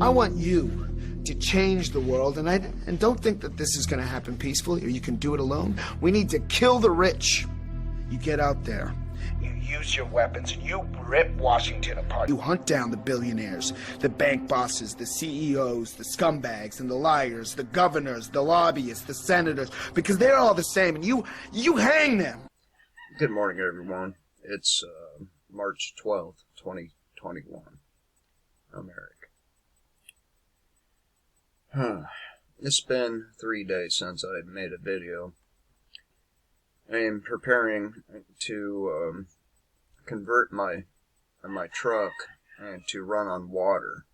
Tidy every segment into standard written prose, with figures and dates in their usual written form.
I want you to change the world, and don't think that this is going to happen peacefully or you can do it alone. We need to kill the rich. You get out there, you use your weapons, and you rip Washington apart. You hunt down the billionaires, the bank bosses, the CEOs, the scumbags, and the liars, the governors, the lobbyists, the senators, because they're all the same, and you hang them. Good morning, everyone. It's March 12th, 2021. I'm Eric. It's been 3 days since I made a video. I am preparing to convert my truck to run on water,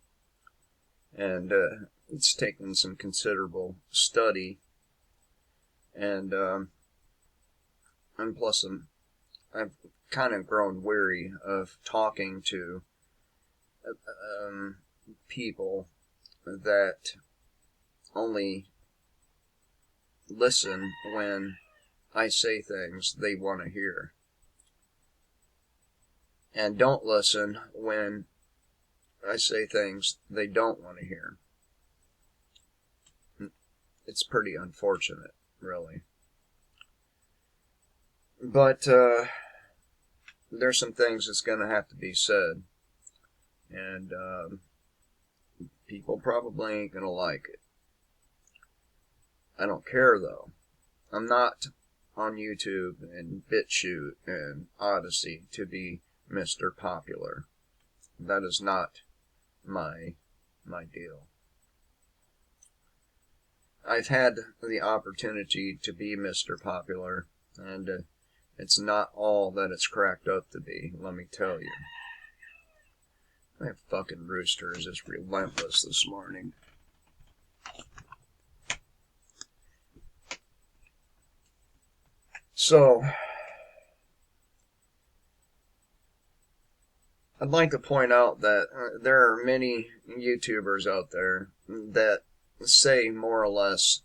and it's taken some considerable study, and plus I've kind of grown weary of talking to people that only listen when I say things they want to hear, and don't listen when I say things they don't want to hear. It's pretty unfortunate, really. But there's some things that's going to have to be said, and people probably ain't going to like it. I don't care, though. I'm not on YouTube and Bitchute and Odysee to be Mr. Popular. That is not my deal. I've had the opportunity to be Mr. Popular, and it's not all that it's cracked up to be, let me tell you. That fucking rooster is just relentless this morning. So, I'd like to point out that there are many YouTubers out there that say more or less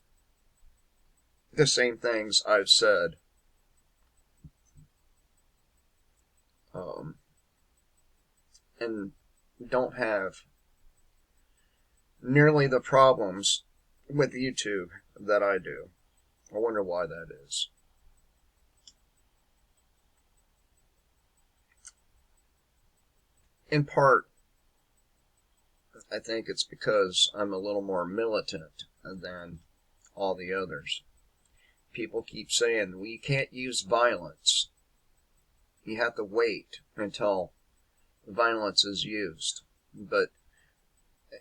the same things I've said. And don't have nearly the problems with YouTube that I do. I wonder why that is. In part, I think it's because I'm a little more militant than all the others. People keep saying, well, you can't use violence. You have to wait until violence is used. But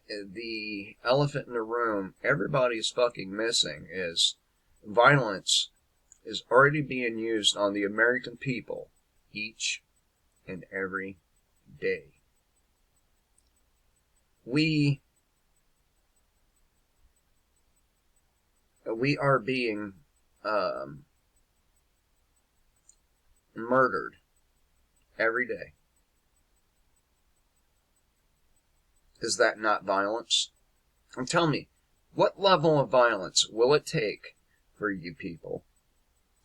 the elephant in the room everybody's fucking missing is violence is already being used on the American people each and every day. We are being murdered every day. Is that not violence? And tell me, what level of violence will it take for you people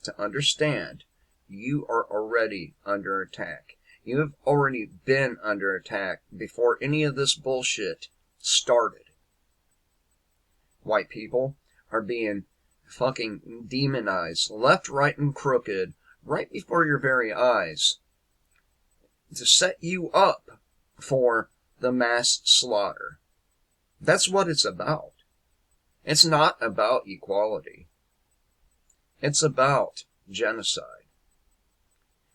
to understand you are already under attack? You have already been under attack before any of this bullshit started. White people are being fucking demonized, left, right, and crooked, right before your very eyes, to set you up for the mass slaughter. That's what it's about. It's not about equality. It's about genocide.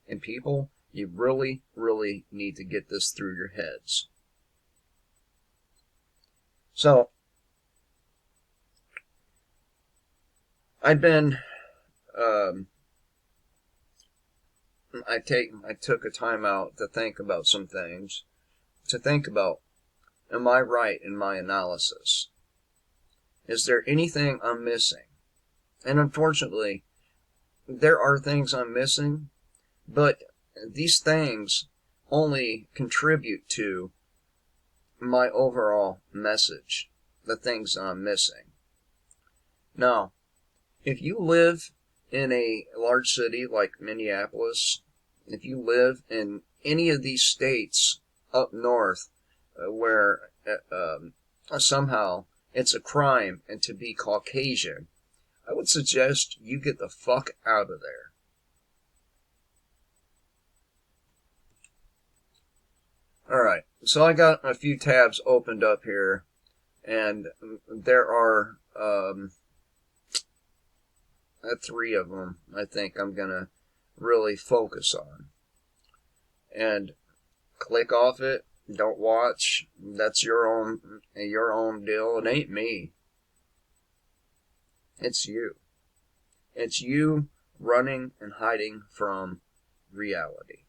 And people, you really, really need to get this through your heads. So, I've been, I took a time out to think about some things, to think about, am I right in my analysis? Is there anything I'm missing? And unfortunately, there are things I'm missing, but these things only contribute to my overall message, the things I'm missing. Now, if you live in a large city like Minneapolis, if you live in any of these states up north where somehow it's a crime and to be Caucasian, I would suggest you get the fuck out of there. Alright, so I got a few tabs opened up here, and there are 3 of them I think I'm going to really focus on. And click off it, don't watch, that's your own deal. It ain't me. It's you. It's you running and hiding from reality.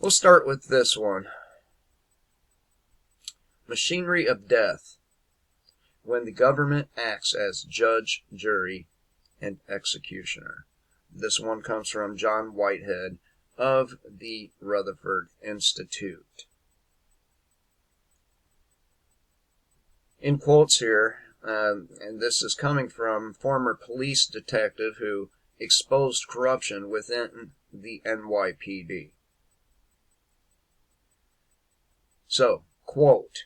We'll start with this one. Machinery of death. When the government acts as judge, jury, and executioner. This one comes from John Whitehead of the Rutherford Institute. In quotes here, and this is coming from former police detective who exposed corruption within the NYPD. So, quote,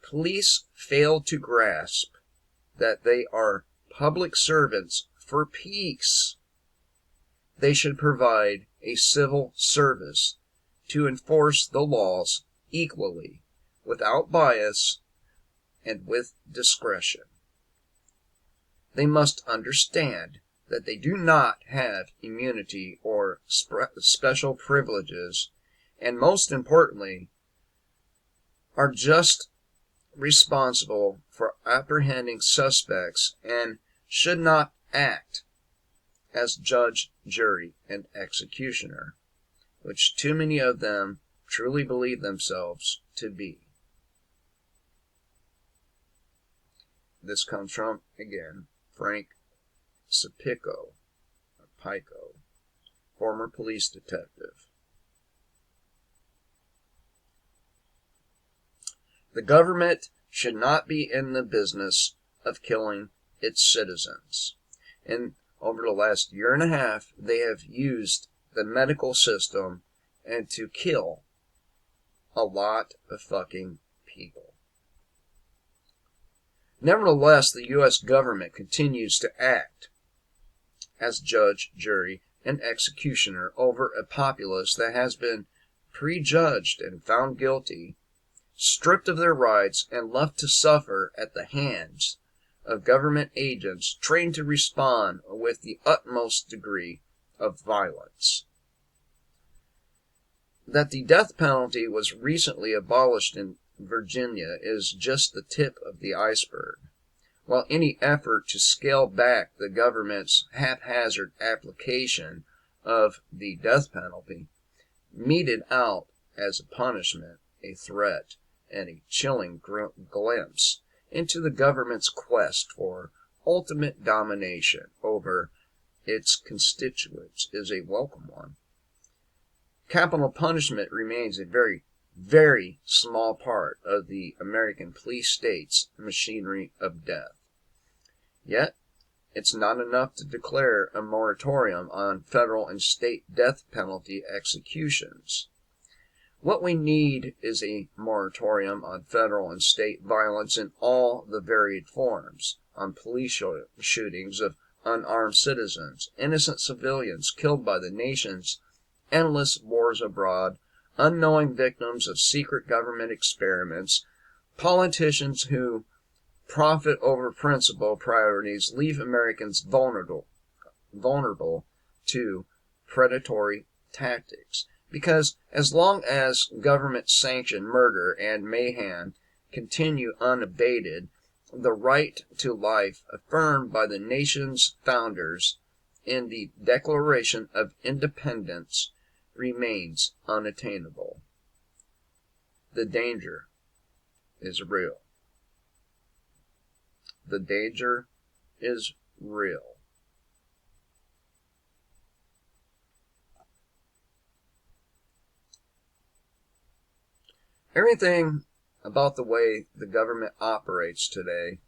police fail to grasp that they are public servants for peace. They should provide a civil service to enforce the laws equally, without bias, and with discretion. They must understand that they do not have immunity or special privileges, and most importantly, are just responsible for apprehending suspects and should not act as judge, jury, and executioner, which too many of them truly believe themselves to be. This comes from, again, Frank Pico, former police detective. The government should not be in the business of killing its citizens. And over the last year and a half, they have used the medical system and to kill a lot of fucking people. Nevertheless, the U.S. government continues to act as judge, jury, and executioner over a populace that has been prejudged and found guilty, stripped of their rights, and left to suffer at the hands of government agents trained to respond with the utmost degree of violence. That the death penalty was recently abolished in Virginia is just the tip of the iceberg, while any effort to scale back the government's haphazard application of the death penalty meted out as a punishment, a threat, and a chilling glimpse into the government's quest for ultimate domination over its constituents is a welcome one. Capital punishment remains a very, very small part of the American police state's machinery of death. Yet, it's not enough to declare a moratorium on federal and state death penalty executions. What we need is a moratorium on federal and state violence in all the varied forms, on police shootings of unarmed citizens, innocent civilians killed by the nation's endless wars abroad, unknowing victims of secret government experiments, politicians who profit over principle priorities leave Americans vulnerable to predatory tactics. Because as long as government-sanctioned murder and mayhem continue unabated, the right to life affirmed by the nation's founders in the Declaration of Independence remains unattainable. The danger is real. The danger is real. Everything about the way the government operates today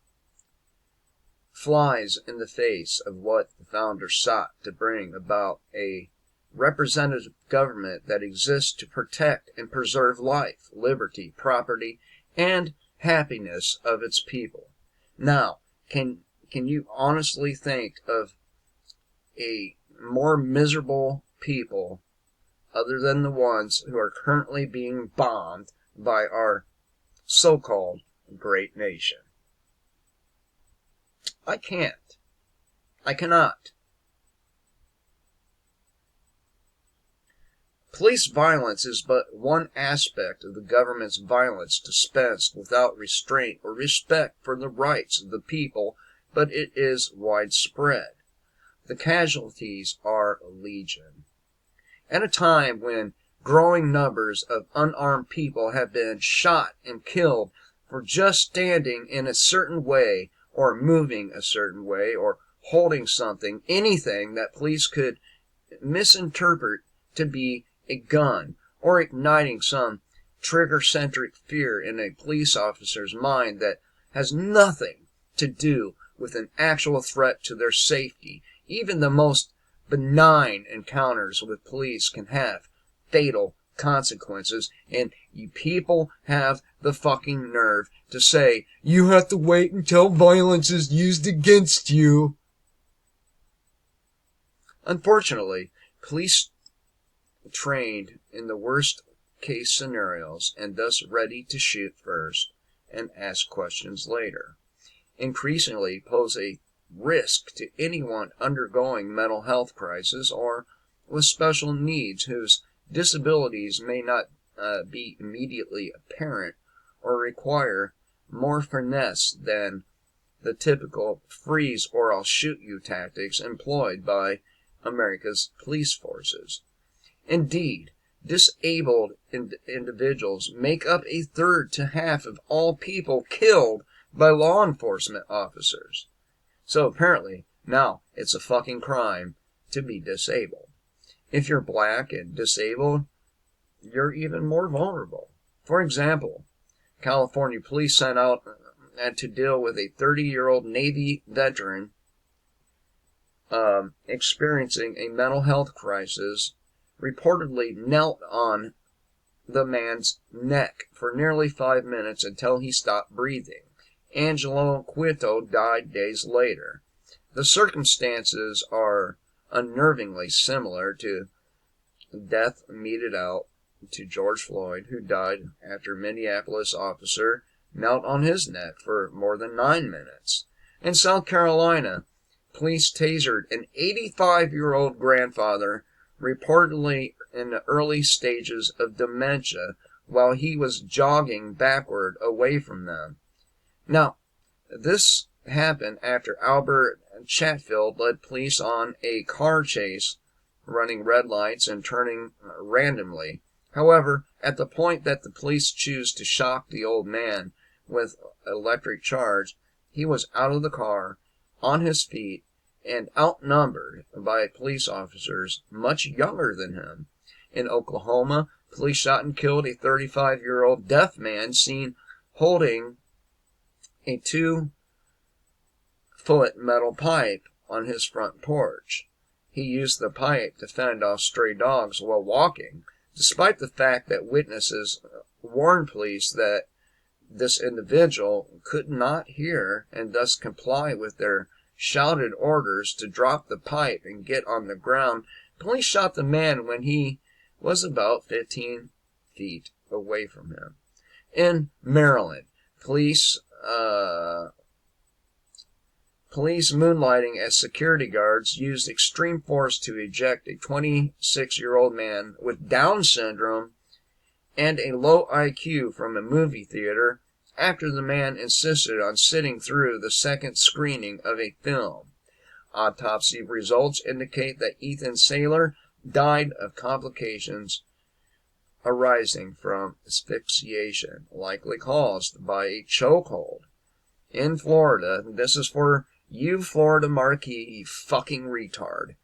flies in the face of what the founders sought to bring about, a representative government that exists to protect and preserve life, liberty, property, and happiness of its people. Now, can you honestly think of a more miserable people other than the ones who are currently being bombed by our so-called great nation? I can't. I cannot. Police violence is but one aspect of the government's violence dispensed without restraint or respect for the rights of the people, but it is widespread. The casualties are legion. At a time when growing numbers of unarmed people have been shot and killed for just standing in a certain way, or moving a certain way, or holding something, anything that police could misinterpret to be a gun, or igniting some trigger-centric fear in a police officer's mind that has nothing to do with an actual threat to their safety. Even the most benign encounters with police can have fatal consequences, and you people have the fucking nerve to say, you have to wait until violence is used against you. Unfortunately, police trained in the worst case scenarios and thus ready to shoot first and ask questions later, increasingly pose a risk to anyone undergoing mental health crisis or with special needs whose disabilities may not be immediately apparent or require more finesse than the typical freeze or I'll shoot you tactics employed by America's police forces. Indeed, disabled individuals make up a third to half of all people killed by law enforcement officers. So apparently, now it's a fucking crime to be disabled. If you're black and disabled, you're even more vulnerable. For example, California police sent out to deal with a 30-year-old Navy veteran experiencing a mental health crisis, reportedly knelt on the man's neck for nearly 5 minutes until he stopped breathing. Angelo Quito died days later. The circumstances are unnervingly similar to death meted out to George Floyd, who died after a Minneapolis officer knelt on his neck for more than 9 minutes. In South Carolina, police tasered an 85-year-old grandfather, reportedly in the early stages of dementia, while he was jogging backward away from them. Now, this happened after Albert Chatfield led police on a car chase, running red lights and turning randomly. However, at the point that the police choose to shock the old man with electric charge, he was out of the car, on his feet, and outnumbered by police officers much younger than him. In Oklahoma, police shot and killed a 35-year-old deaf man seen holding a 2-foot metal pipe on his front porch. He used the pipe to fend off stray dogs while walking, despite the fact that witnesses warned police that this individual could not hear and thus comply with their shouted orders to drop the pipe and get on the ground. Police shot the man when he was about 15 feet away from him. In Maryland, police moonlighting as security guards used extreme force to eject a 26-year-old man with Down syndrome and a low IQ from a movie theater after the man insisted on sitting through the second screening of a film. Autopsy results indicate that Ethan Saylor died of complications arising from asphyxiation, likely caused by a chokehold. In Florida, this is for you Florida Marquis, you fucking retard.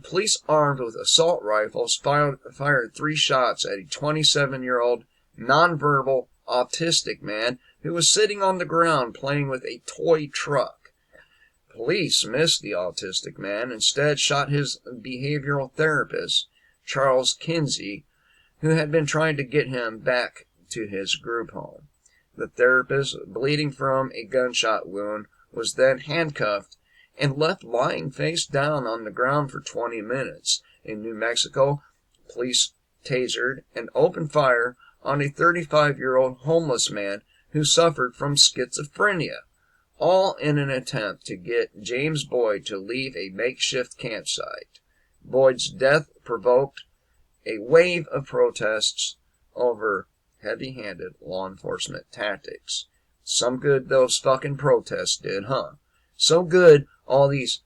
Police armed with assault rifles fired 3 shots at a 27-year-old nonverbal autistic man who was sitting on the ground playing with a toy truck. Police missed the autistic man, instead shot his behavioral therapist, Charles Kinsey, who had been trying to get him back to his group home. The therapist, bleeding from a gunshot wound, was then handcuffed and left lying face down on the ground for 20 minutes. In New Mexico, police tasered and opened fire on a 35-year-old homeless man who suffered from schizophrenia, all in an attempt to get James Boyd to leave a makeshift campsite. Boyd's death provoked a wave of protests over heavy-handed law enforcement tactics. Some good those fucking protests did, huh? So good all these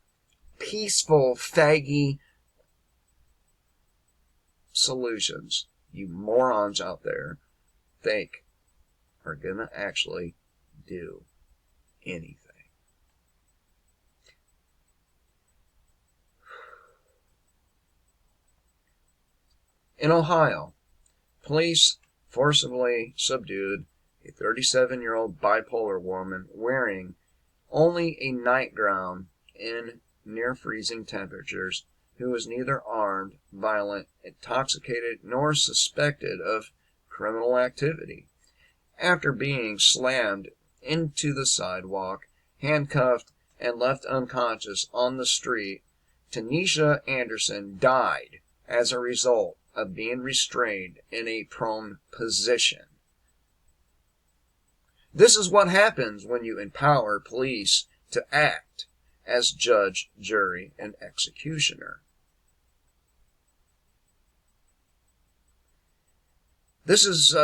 peaceful, faggy solutions you morons out there think are gonna actually do anything. In Ohio, police forcibly subdued a 37-year-old bipolar woman wearing only a nightgown in near-freezing temperatures, who was neither armed, violent, intoxicated, nor suspected of criminal activity. After being slammed into the sidewalk, handcuffed, and left unconscious on the street, Tanisha Anderson died as a result of being restrained in a prone position. This is what happens when you empower police to act as judge, jury, and executioner. This is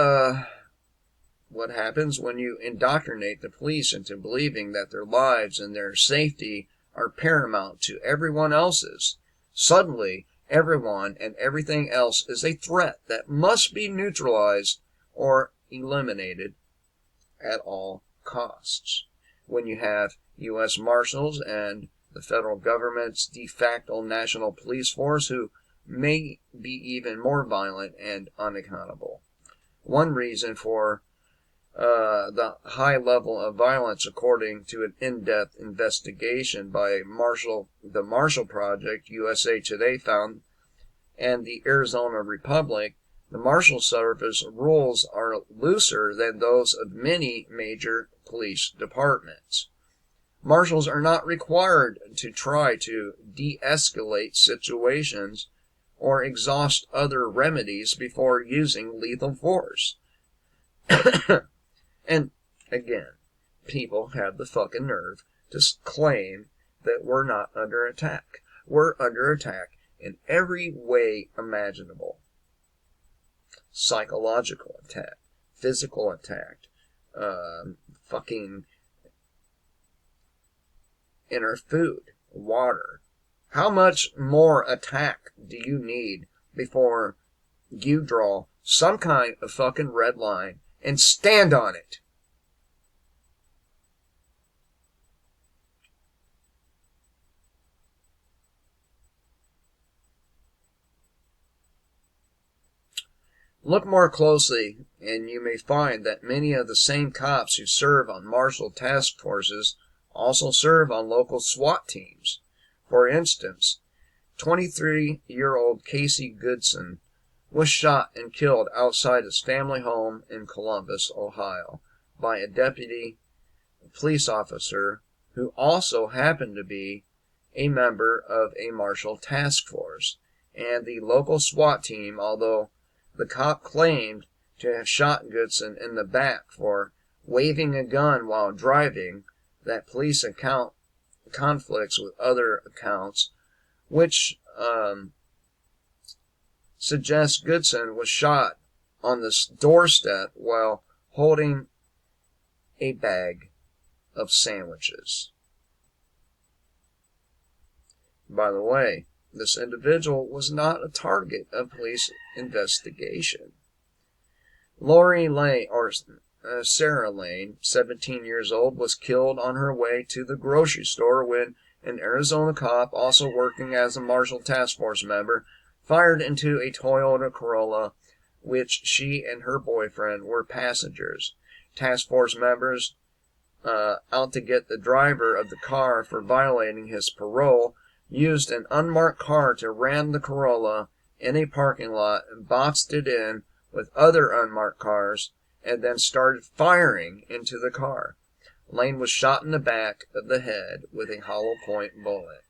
what happens when you indoctrinate the police into believing that their lives and their safety are paramount to everyone else's. Suddenly, everyone and everything else is a threat that must be neutralized or eliminated at all costs. When you have U.S. Marshals and the federal government's de facto national police force who may be even more violent and unaccountable. One reason for the high level of violence, according to an in-depth investigation by the Marshall Project, USA Today found, and the Arizona Republic, the Marshal Service rules are looser than those of many major police departments. Marshals are not required to try to de-escalate situations or exhaust other remedies before using lethal force. And again, people have the fucking nerve to claim that we're not under attack. We're under attack in every way imaginable. Psychological attack, physical attack, fucking in our food, water. How much more attack do you need before you draw some kind of fucking red line and stand on it? Look more closely, and you may find that many of the same cops who serve on martial task forces also serve on local SWAT teams. For instance, 23-year-old Casey Goodson was shot and killed outside his family home in Columbus, Ohio, by a deputy police officer who also happened to be a member of a martial task force. And the local SWAT team, although the cop claimed to have shot Goodson in the back for waving a gun while driving, that police account conflicts with other accounts, which suggests Goodson was shot on the doorstep while holding a bag of sandwiches. By the way, this individual was not a target of police investigation. Lori Lane, or Sarah Lane, 17 years old, was killed on her way to the grocery store when an Arizona cop, also working as a Marshal Task Force member, fired into a Toyota Corolla, which she and her boyfriend were passengers. Task Force members out to get the driver of the car for violating his parole, used an unmarked car to ram the Corolla in a parking lot and boxed it in with other unmarked cars, and then started firing into the car. Lane was shot in the back of the head with a hollow point bullet.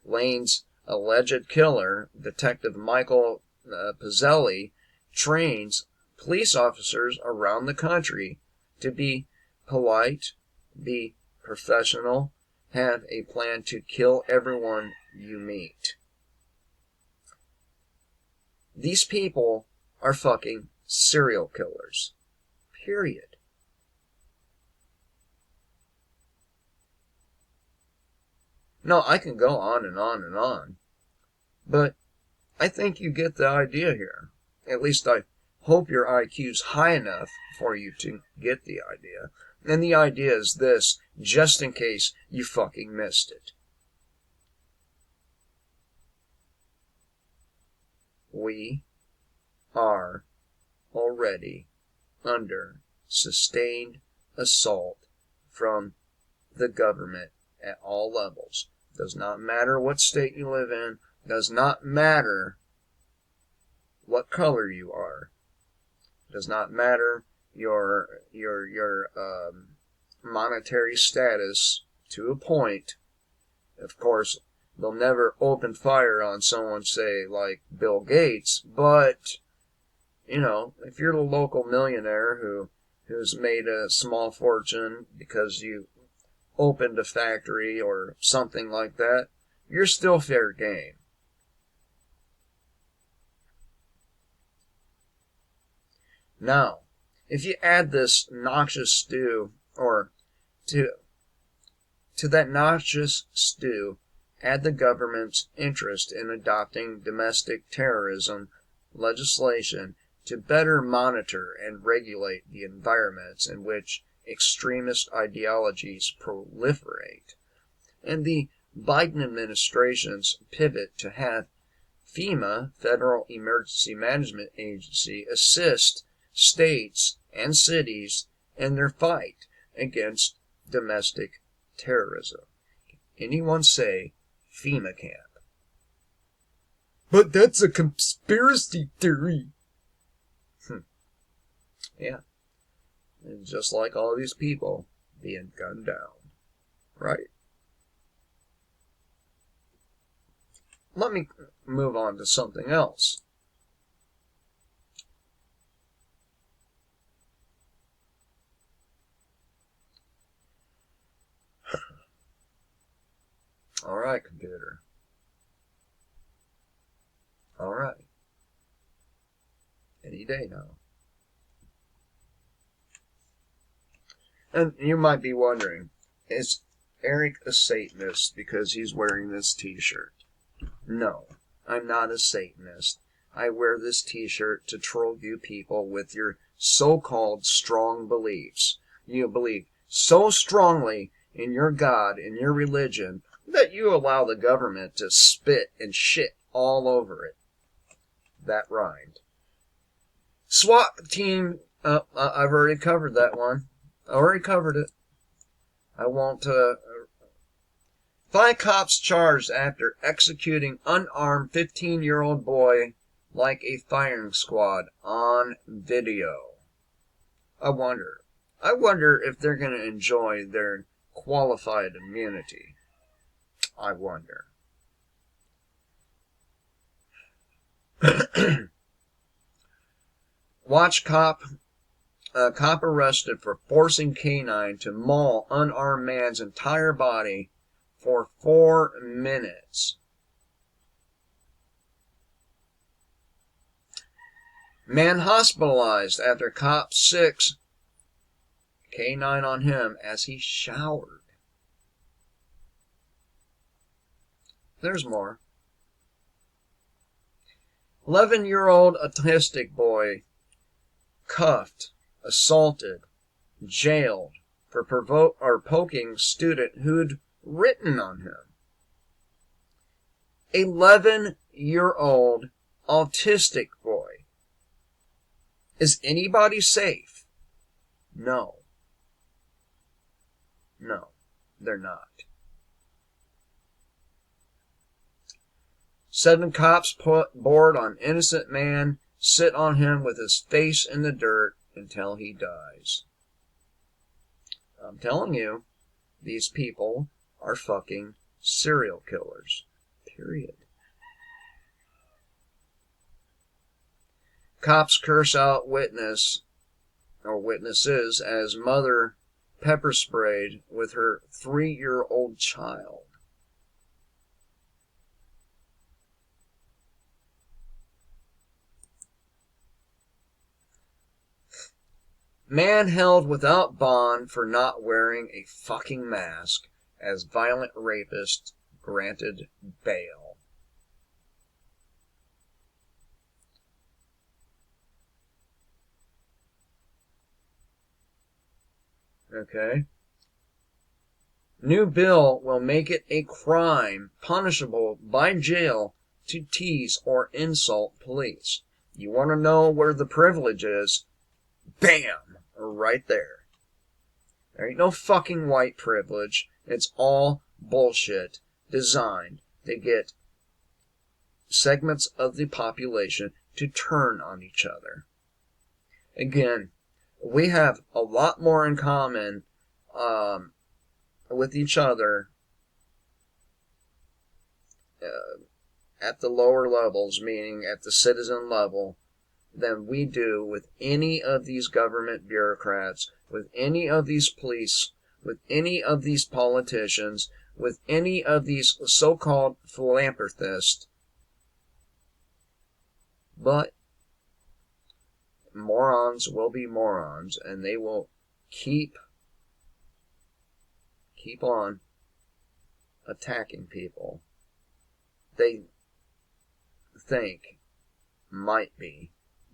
Lane's alleged killer, Detective Michael Pizzelli, trains police officers around the country to be polite, be professional, have a plan to kill everyone you meet. These people are fucking serial killers. Period. No, I can go on and on and on, but I think you get the idea here. At least I hope your IQ's high enough for you to get the idea. And the idea is this, just in case you fucking missed it. We are already under sustained assault from the government at all levels. Does not matter what state you live in. Does not matter what color you are. Does not matter your monetary status to a point. Of course, they'll never open fire on someone, say, like Bill Gates, but, you know, if you're the local millionaire who's made a small fortune because you opened a factory or something like that, you're still fair game. Now, if you add this noxious stew, or to that noxious stew, add the government's interest in adopting domestic terrorism legislation to better monitor and regulate the environments in which extremist ideologies proliferate, and the Biden administration's pivot to have FEMA, Federal Emergency Management Agency, assist states and cities in their fight against domestic terrorism. Anyone say FEMA camp? But that's a conspiracy theory. Yeah. And just like all these people being gunned down. Right? Let me move on to something else. Alright, computer. Alright. Any day now. And you might be wondering, is Eric a Satanist because he's wearing this t-shirt? No, I'm not a Satanist. I wear this t-shirt to troll you people with your so-called strong beliefs. You believe so strongly in your God, in your religion, that you allow the government to spit and shit all over it. That rhymed. SWAT team, I've already covered that one. I already covered it. I won't, 5 cops charged after executing unarmed 15-year-old boy like a firing squad on video. I wonder if they're going to enjoy their qualified immunity. I wonder. Watch cop arrested for forcing canine to maul unarmed man's entire body for 4 minutes. Man hospitalized after cop 6 canine on him as he showered. There's more. 11-year-old autistic boy cuffed, assaulted, jailed for poking student who'd written on him. 11-year-old autistic boy. Is anybody safe? No. No, they're not. 7 cops put board on innocent man, sit on him with his face in the dirt until he dies. I'm telling you, these people are fucking serial killers. Period. Cops curse out witnesses as mother pepper sprayed with her 3-year-old child. Man held without bond for not wearing a fucking mask as violent rapist granted bail. Okay. New bill will make it a crime punishable by jail to tease or insult police. You want to know where the privilege is? Bam! Right there. There ain't no fucking white privilege. It's all bullshit designed to get segments of the population to turn on each other. Again, we have a lot more in common with each other at the lower levels, meaning at the citizen level, than we do with any of these government bureaucrats, with any of these police, with any of these politicians, with any of these so-called philanthropists. But morons will be morons, and they will keep on attacking people they think might be,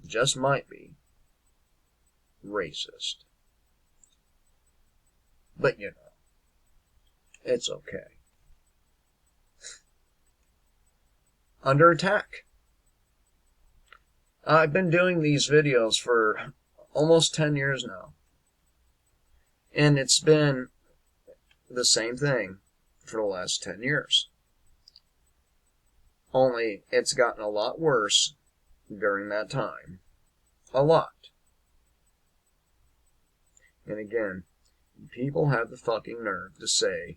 just might be, racist. But you know, it's okay. Under attack. I've been doing these videos for almost 10 years now. And it's been the same thing for the last 10 years. Only it's gotten a lot worse during that time. A lot. And again, people have the fucking nerve to say,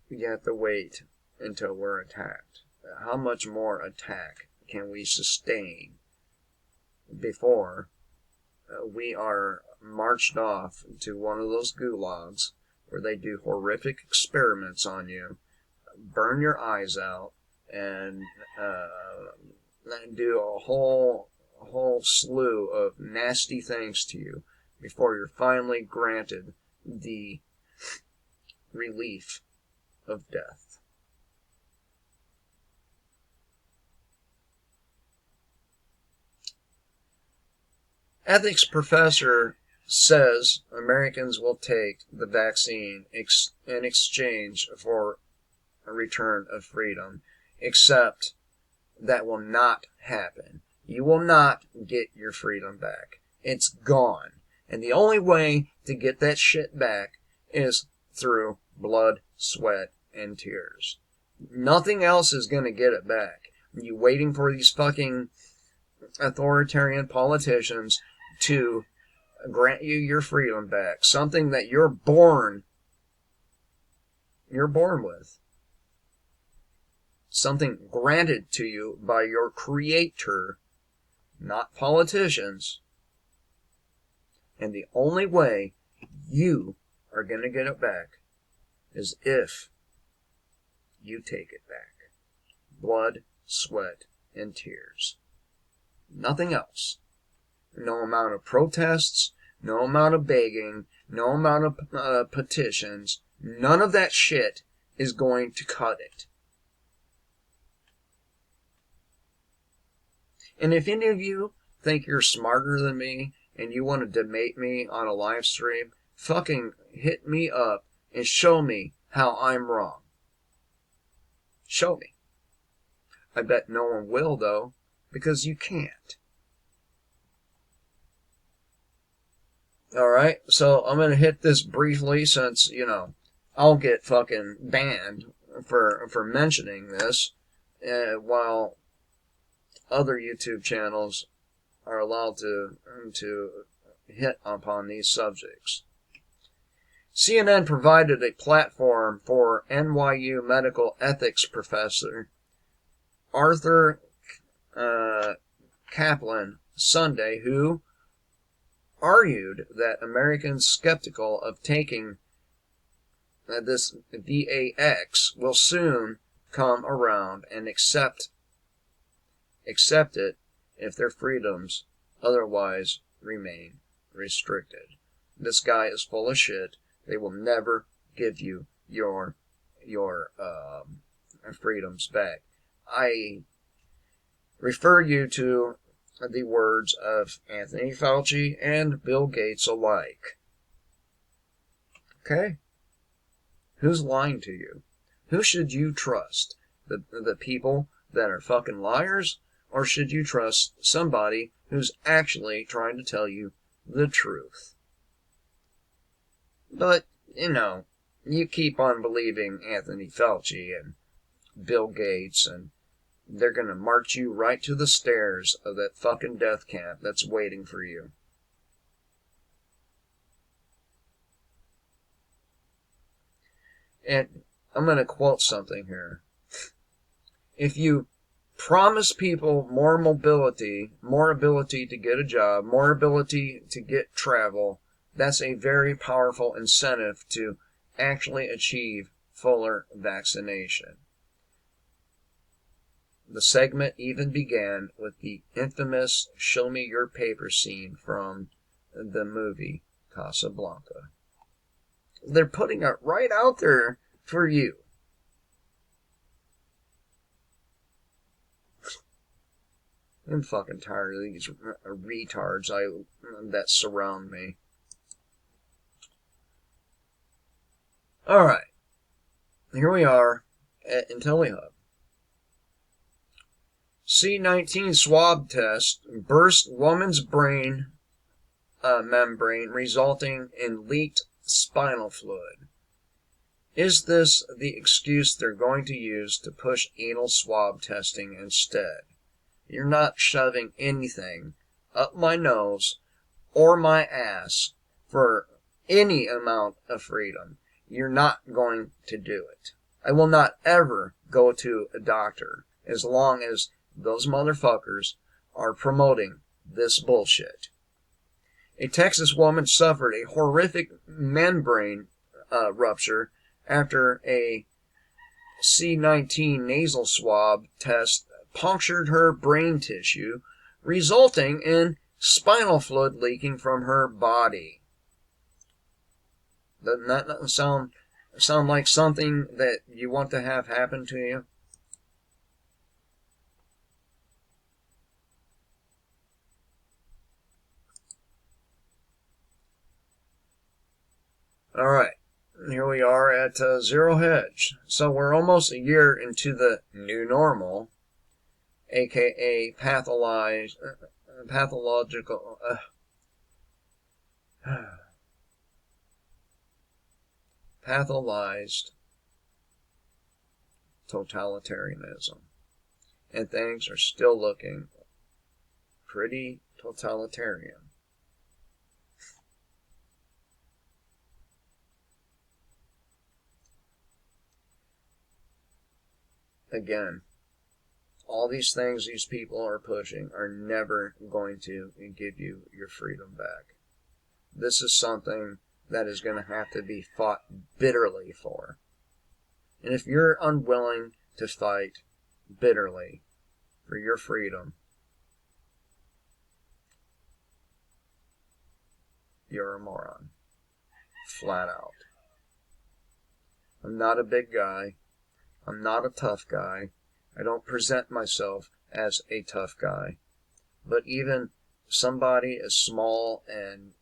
you have to wait until we're attacked. How much more attack can we sustain before we are marched off to one of those gulags where they do horrific experiments on you, burn your eyes out, and do a whole slew of nasty things to you before you're finally granted the relief of death. Ethics professor says Americans will take the vaccine in exchange for a return of freedom, except that will not happen. You will not get your freedom back. It's gone. And the only way to get that shit back is through blood, sweat, and tears. Nothing else is going to get it back. You waiting for these fucking authoritarian politicians to grant you your freedom back. Something that you're born with. Something granted to you by your creator, not politicians. And the only way you are going to get it back is if you take it back. Blood, sweat, and tears. Nothing else. No amount of protests, no amount of begging, no amount of petitions, none of that shit is going to cut it. And if any of you think you're smarter than me and you want to debate me on a live stream, fucking hit me up and show me how I'm wrong. Show me. I bet no one will, though, because you can't. Alright, so I'm gonna hit this briefly since, I'll get fucking banned for mentioning this, while other YouTube channels are allowed to hit upon these subjects. CNN provided a platform for NYU medical ethics professor Arthur Kaplan Sunday, who argued that Americans skeptical of taking this VAX will soon come around and accept it if their freedoms otherwise remain restricted. This guy is full of shit. They will never give you your freedoms back. I refer you to the words of Anthony Fauci and Bill Gates alike. Okay? Who's lying to you? Who should you trust? The people that are fucking liars? Or should you trust somebody who's actually trying to tell you the truth? But, you keep on believing Anthony Fauci and Bill Gates, and they're gonna march you right to the stairs of that fucking death camp that's waiting for you. And I'm gonna quote something here. If you promise people more mobility, more ability to get a job, more ability to get travel, that's a very powerful incentive to actually achieve fuller vaccination. The segment even began with the infamous "Show me your paper" scene from the movie Casablanca. They're putting it right out there for you. I'm fucking tired of these retards that surround me. Alright. Here we are at IntelliHub. C-19 swab test burst woman's brain membrane, resulting in leaked spinal fluid. Is this the excuse they're going to use to push anal swab testing instead? You're not shoving anything up my nose or my ass for any amount of freedom. You're not going to do it. I will not ever go to a doctor as long as those motherfuckers are promoting this bullshit. A Texas woman suffered a horrific membrane rupture after a C-19 nasal swab test punctured her brain tissue, resulting in spinal fluid leaking from her body. Doesn't that sound like something that you want to have happen to you? Alright, here we are at Zero Hedge. So we're almost a year into the new normal, aka pathological pathologized totalitarianism. And things are still looking pretty totalitarian. Again, all these things these people are pushing are never going to give you your freedom back. This is something that is going to have to be fought bitterly for. And if you're unwilling to fight bitterly for your freedom, you're a moron. Flat out. I'm not a big guy. I'm not a tough guy. I don't present myself as a tough guy. But even somebody as small in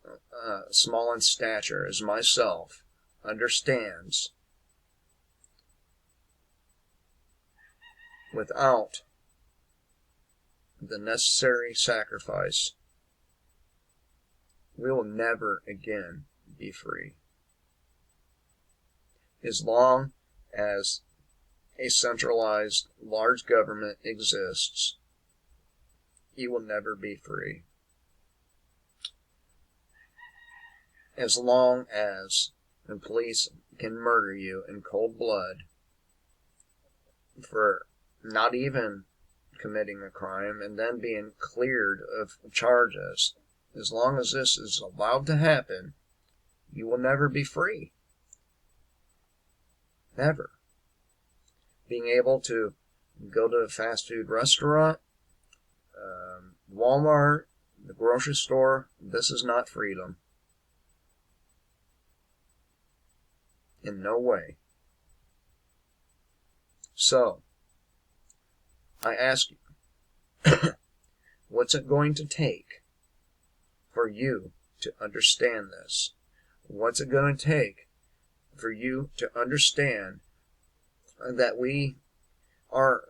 stature as myself understands without the necessary sacrifice we will never again be free. As long as a centralized large government exists, you will never be free. As long as the police can murder you in cold blood for not even committing a crime and then being cleared of charges, as long as this is allowed to happen, you will never be free. Never. Being able to go to a fast food restaurant, Walmart, the grocery store, this is not freedom. In no way. So, I ask you, what's it going to take for you to understand this? What's it going to take for you to understand that we are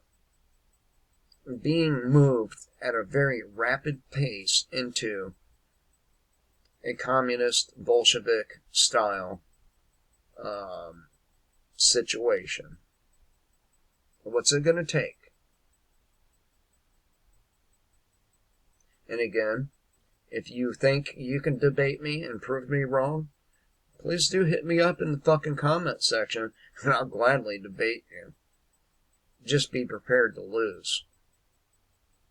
being moved at a very rapid pace into a communist Bolshevik style situation? What's it going to take? And again, if you think you can debate me and prove me wrong, please do hit me up in the fucking comment section, and I'll gladly debate you. Just be prepared to lose.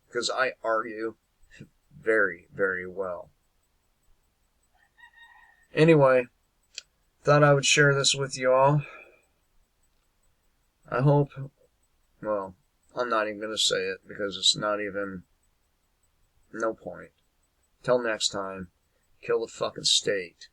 Because I argue very, very well. Anyway, thought I would share this with you all. I hope, well, I'm not even going to say it because it's not even, no point. Till next time, kill the fucking state.